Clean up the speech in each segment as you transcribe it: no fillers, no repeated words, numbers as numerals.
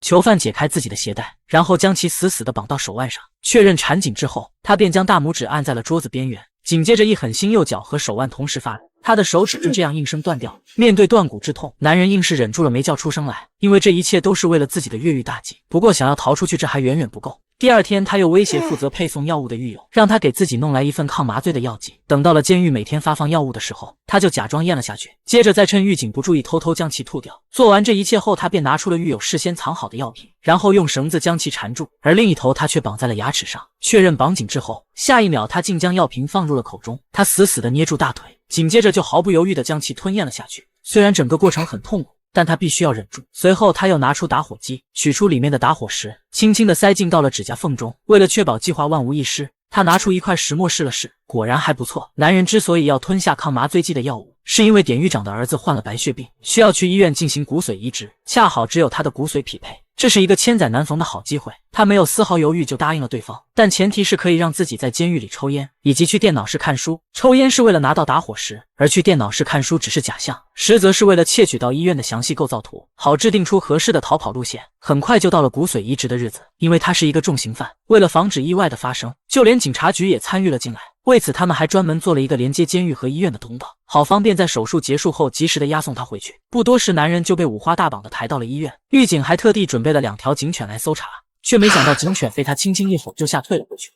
囚犯解开自己的鞋带，然后将其死死地绑到手腕上，确认缠紧之后，他便将大拇指按在了桌子边缘，紧接着一狠心，右脚和手腕同时发力，他的手指就这样应声断掉。面对断骨之痛，男人硬是忍住了没叫出声来，因为这一切都是为了自己的越狱大计。不过想要逃出去，这还远远不够。第二天，他又威胁负责配送药物的狱友，让他给自己弄来一份抗麻醉的药剂。等到了监狱每天发放药物的时候，他就假装咽了下去，接着再趁狱警不注意偷偷将其吐掉。做完这一切后，他便拿出了狱友事先藏好的药品，然后用绳子将其缠住，而另一头他却绑在了牙齿上。确认绑紧之后，下一秒他竟将药瓶放入了口中，他死死地捏住大腿，紧接着就毫不犹豫地将其吞咽了下去。虽然整个过程很痛苦，但他必须要忍住。随后他又拿出打火机，取出里面的打火石，轻轻地塞进到了指甲缝中。为了确保计划万无一失，他拿出一块石墨试了试，果然还不错。男人之所以要吞下抗麻醉剂的药物，是因为典狱长的儿子患了白血病，需要去医院进行骨髓移植，恰好只有他的骨髓匹配，这是一个千载难逢的好机会。他没有丝毫犹豫就答应了对方，但前提是可以让自己在监狱里抽烟，以及去电脑室看书。抽烟是为了拿到打火石，而去电脑室看书只是假象，实则是为了窃取到医院的详细构造图，好制定出合适的逃跑路线。很快就到了骨髓移植的日子，因为他是一个重刑犯，为了防止意外的发生，就连警察局也参与了进来。为此，他们还专门做了一个连接监狱和医院的通道，好方便在手术结束后及时的押送他回去。不多时，男人就被五花大绑的抬到了医院，狱警还特地准备了2条警犬来搜查，却没想到警犬被他轻轻一吼就吓退了回去。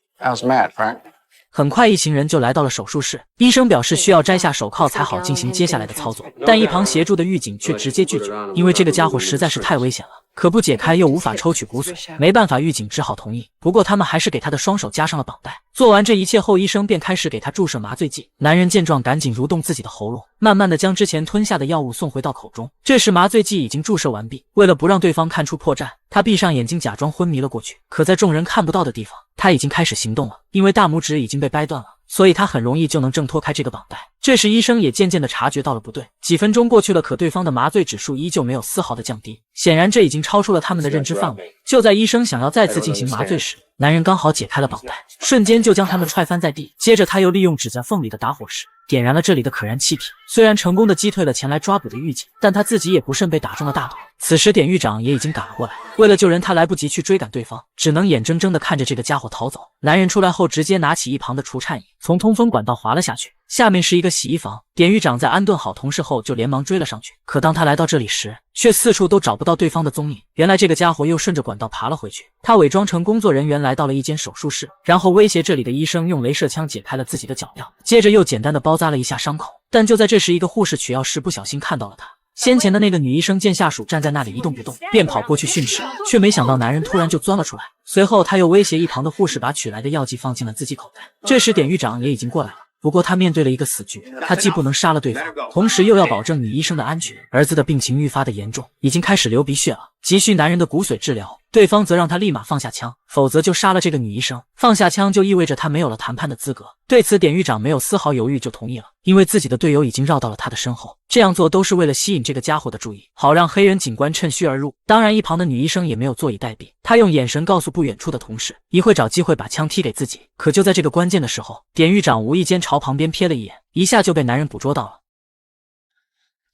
很快，一行人就来到了手术室。医生表示需要摘下手铐才好进行接下来的操作，但一旁协助的狱警却直接拒绝，因为这个家伙实在是太危险了，可不解开又无法抽取骨髓。没办法，狱警只好同意。不过他们还是给他的双手加上了绑带。做完这一切后，医生便开始给他注射麻醉剂。男人见状，赶紧蠕动自己的喉咙，慢慢的将之前吞下的药物送回到口中。这时麻醉剂已经注射完毕，为了不让对方看出破绽，他闭上眼睛假装昏迷了过去。可在众人看不到的地方，他已经开始行动了，因为大拇指已经被掰断了，所以他很容易就能挣脱开这个绑带。这时医生也渐渐地察觉到了不对，几分钟过去了，可对方的麻醉指数依旧没有丝毫的降低，显然这已经超出了他们的认知范围。就在医生想要再次进行麻醉时，男人刚好解开了绑带，瞬间就将他们踹翻在地。接着他又利用指甲缝里的打火石点燃了这里的可燃气体，虽然成功的击退了前来抓捕的狱警，但他自己也不慎被打中了大腿。此时典狱长也已经赶了过来，为了救人，他来不及去追赶对方，只能眼睁睁地看着这个家伙逃走。男人出来后，直接拿起一旁的除颤仪，从通风管道滑了下去。下面是一个洗衣房，典狱长在安顿好同事后就连忙追了上去。可当他来到这里时，却四处都找不到对方的踪影。原来这个家伙又顺着管道爬了回去。他伪装成工作人员来到了一间手术室，然后威胁这里的医生用镭射枪解开了自己的脚镣，接着又简单的包扎了一下伤口。但就在这时，一个护士取药时不小心看到了他。先前的那个女医生见下属站在那里一动不动，便跑过去训斥，却没想到男人突然就钻了出来。随后他又威胁一旁的护士把取来的药剂放进了自己口袋。这时典狱长也已经过来了，不过他面对了一个死局，他既不能杀了对方，同时又要保证女医生的安全。儿子的病情愈发的严重，已经开始流鼻血了，急需男人的骨髓治疗。对方则让他立马放下枪，否则就杀了这个女医生。放下枪就意味着他没有了谈判的资格。对此典狱长没有丝毫犹豫就同意了，因为自己的队友已经绕到了他的身后，这样做都是为了吸引这个家伙的注意，好让黑人警官趁虚而入。当然一旁的女医生也没有坐以待毙，她用眼神告诉不远处的同事，一会找机会把枪踢给自己。可就在这个关键的时候，典狱长无意间朝旁边瞥了一眼，一下就被男人捕捉到了。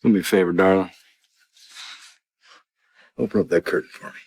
Do me a favor, darling. Open up that curtain for me.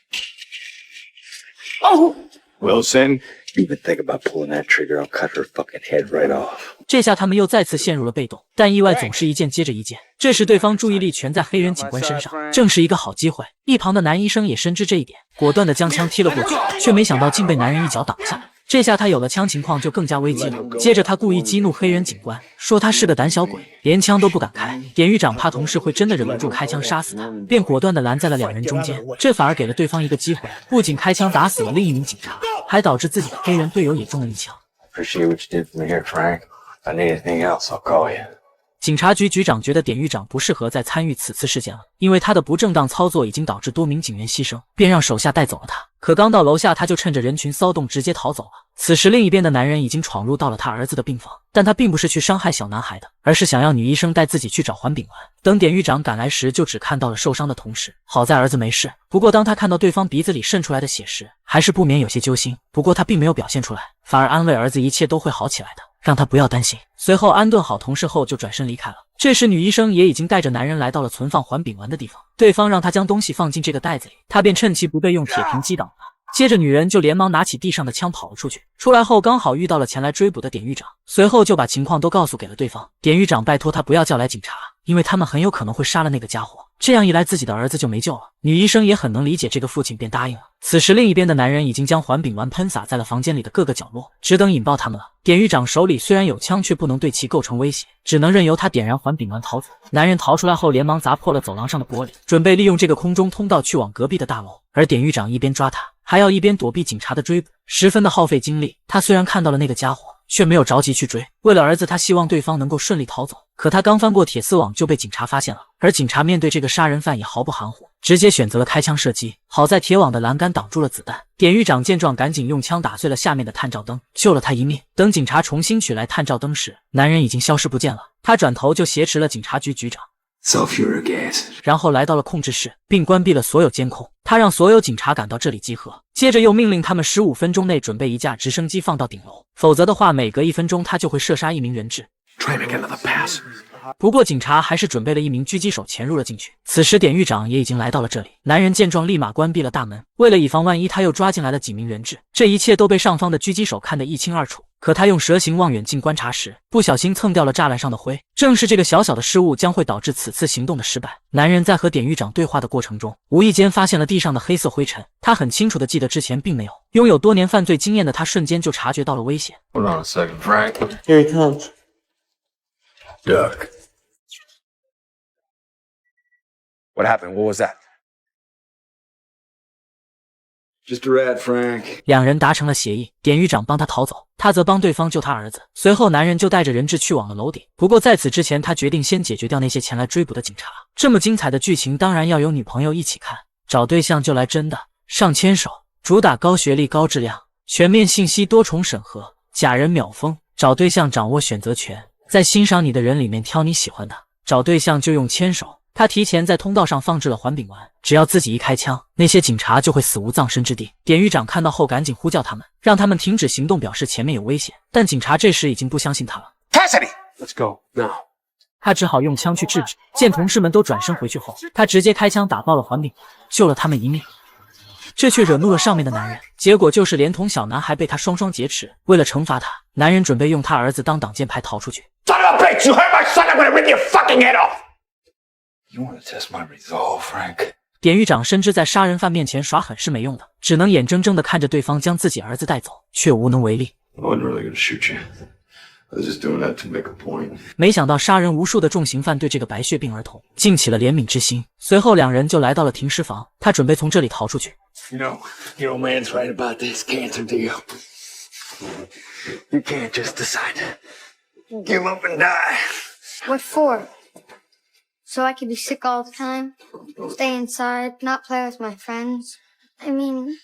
Oh! Wilson, you even think about pulling that trigger, I'll cut her fucking head right off. 这下他们又再次陷入了被动，但意外总是一件接着一件。这时对方注意力全在黑人警官身上，正是一个好机会。一旁的男医生也深知这一点，果断地将枪踢了过去，却没想到竟被男人一脚挡下来。这下他有了枪，情况就更加危机了。接着他故意激怒黑人警官，说他是个胆小鬼，连枪都不敢开。典狱长怕同事会真的忍不住开枪杀死他，便果断地拦在了两人中间，这反而给了对方一个机会，不仅开枪打死了另一名警察，还导致自己的黑人队友也中了一枪。 Appreciate what you did for me here, Frank. If I need anything else, I'll call you. 警察局局长觉得典狱长不适合再参与此次事件了，因为他的不正当操作已经导致多名警员牺牲，便让手下带走了他。可刚到楼下，他就趁着人群骚动直接逃走了。此时，另一边的男人已经闯入到了他儿子的病房，但他并不是去伤害小男孩的，而是想要女医生带自己去找环丙烷。等典狱长赶来时，就只看到了受伤的同事。好在儿子没事，不过当他看到对方鼻子里渗出来的血时，还是不免有些揪心。不过他并没有表现出来，反而安慰儿子一切都会好起来的，让他不要担心。随后安顿好同事后，就转身离开了。这时女医生也已经带着男人来到了存放环丙烷的地方，对方让他将东西放进这个袋子里，他便趁其不备用铁瓶击倒他。接着女人就连忙拿起地上的枪跑了出去，出来后刚好遇到了前来追捕的典狱长，随后就把情况都告诉给了对方。典狱长拜托他不要叫来警察，因为他们很有可能会杀了那个家伙，这样一来自己的儿子就没救了。女医生也很能理解这个父亲，便答应了。此时另一边的男人已经将环丙烷喷洒在了房间里的各个角落，只等引爆他们了。典狱长手里虽然有枪，却不能对其构成威胁，只能任由他点燃环丙烷逃走。男人逃出来后连忙砸破了走廊上的玻璃，准备利用这个空中通道去往隔壁的大楼，而典狱长一边抓他，还要一边躲避警察的追捕，十分的耗费精力。他虽然看到了那个家伙，却没有着急去追。为了儿子，他希望对方能够顺利逃走，可他刚翻过铁丝网就被警察发现了，而警察面对这个杀人犯也毫不含糊，直接选择了开枪射击。好在铁网的栏杆挡住了子弹，典狱长见状赶紧用枪打碎了下面的探照灯，救了他一命。等警察重新取来探照灯时，男人已经消失不见了。他转头就挟持了警察局局长，然后来到了控制室，并关闭了所有监控。他让所有警察赶到这里集合，接着又命令他们15分钟内准备一架直升机放到顶楼，否则的话每隔1分钟他就会射杀一名人质。不过警察还是准备了一名狙击手潜入了进去。此时典狱长也已经来到了这里，男人见状立马关闭了大门，为了以防万一，他又抓进来了几名人质。这一切都被上方的狙击手看得一清二楚，可他用蛇形望远镜观察时，不小心蹭掉了栅栏上的灰，正是这个小小的失误将会导致此次行动的失败。男人在和典狱长对话的过程中，无意间发现了地上的黑色灰尘，他很清楚地记得之前并没有。拥有多年犯罪经验的他瞬间就察觉到了危险。 Hold on a second, Frank. Here he comes. Duck. What happened? What was that? Just a rat, Frank. 两人达成了协议，典狱长帮他逃走，他则帮对方救他儿子。随后男人就带着人质去往了楼顶，不过在此之前他决定先解决掉那些前来追捕的警察。这么精彩的剧情当然要有女朋友一起看，找对象就来真的。上牵手，主打高学历高质量，全面信息多重审核，假人秒封。找对象掌握选择权，在欣赏你的人里面挑你喜欢的。找对象就用牵手。他提前在通道上放置了环丙烷，只要自己一开枪，那些警察就会死无葬身之地。典狱长看到后赶紧呼叫他们，让他们停止行动，表示前面有危险。但警察这时已经不相信他了。Cassidy! Let's go now. 他只好用枪去制止。见同事们都转身回去后，他直接开枪打爆了环丙烷，救了他们一命。这却惹怒了上面的男人，结果就是连同小男孩被他双双劫持。为了惩罚他，男人准备用他儿子当挡箭牌逃出去。 Son of a bitch! You hurt my son! I'm gonna rip your fucking head off! You want to test my resolve, Frank? 典狱长深知在杀人犯面前耍狠是没用的，只能眼睁睁地看着对方将自己儿子带走，却无能为力。I wasn't really gonna shoot you. I was just doing that to make a point. 没想到杀人无数的重刑犯对这个白血病儿童尽起了怜悯之心。随后两人就来到了停尸房，他准备从这里逃出去。You know, your old man's right about this cancer deal. You can't just decide to give up and die. What for? So I could be sick all the time? Stay inside, not play with my friends? I mean,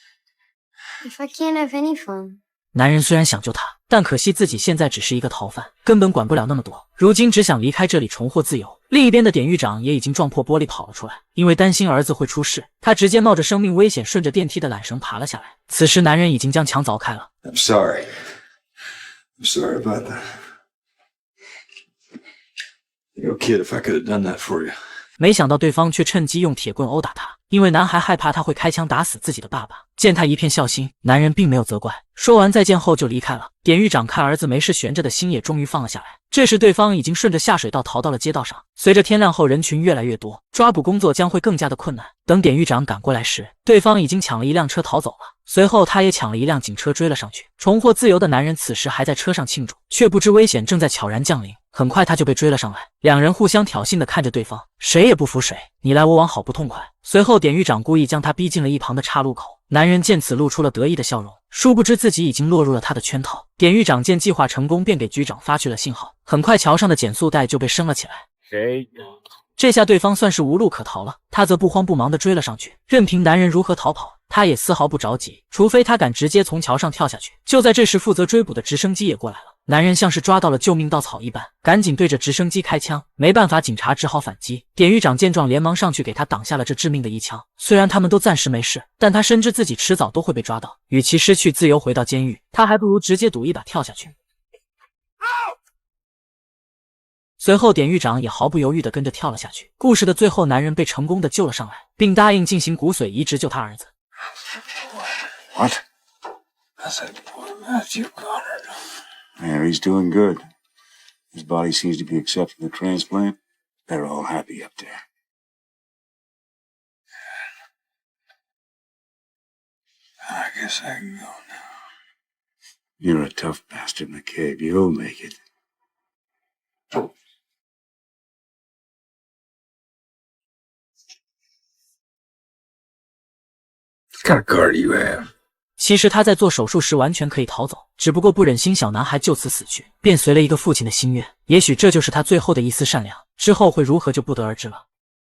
if I can't have any fun. 男人虽然想救他，但可惜自己现在只是一个逃犯，根本管不了那么多。如今只想离开这里，重获自由。另一边的典狱长也已经撞破玻璃跑了出来，因为担心儿子会出事，他直接冒着生命危险顺着电梯的缆绳爬了下来。此时男人已经将墙凿开了。I'm sorry. I'm sorry about that. You know, kid, if I could have done that for you. 没想到对方却趁机用铁棍殴打他，因为男孩害怕他会开枪打死自己的爸爸。见他一片孝心，男人并没有责怪，说完再见后就离开了。典狱长看儿子没事悬着的心也终于放了下来。这时对方已经顺着下水道逃到了街道上，随着天亮后人群越来越多，抓捕工作将会更加的困难。等典狱长赶过来时，对方已经抢了一辆车逃走了，随后他也抢了一辆警车追了上去。重获自由的男人此时还在车上庆祝，却不知危险正在悄然降临。很快他就被追了上来，两人互相挑衅地看着对方，谁也不服谁，你来我往，好不痛快。随后典狱长故意将他逼进了一旁的岔路口，男人见此露出了得意的笑容，殊不知自己已经落入了他的圈套。典狱长见计划成功，便给局长发去了信号，很快桥上的减速带就被升了起来。这下对方算是无路可逃了，他则不慌不忙地追了上去，任凭男人如何逃跑，他也丝毫不着急，除非他敢直接从桥上跳下去。就在这时，负责追捕的直升机也过来了。男人像是抓到了救命稻草一般，赶紧对着直升机开枪。没办法，警察只好反击。典狱长见状，连忙上去给他挡下了这致命的一枪。虽然他们都暂时没事，但他深知自己迟早都会被抓到，与其失去自由回到监狱，他还不如直接赌一把跳下去。随后典狱长也毫不犹豫地跟着跳了下去。故事的最后，男人被成功地救了上来，并答应进行骨髓移植救他儿子。 What? I said, poor Matthew Connor. Yeah, he's doing good. His body seems to be accepting the transplant. They're all happy up there. I guess I can go now. You're a tough bastard, McCabe. You'll make it. What kind of car do you have? 其实他在做手术时完全可以逃走，只不过不忍心小男孩就此死去，便随了一个父亲的心愿。也许这就是他最后的一丝善良，之后会如何就不得而知了。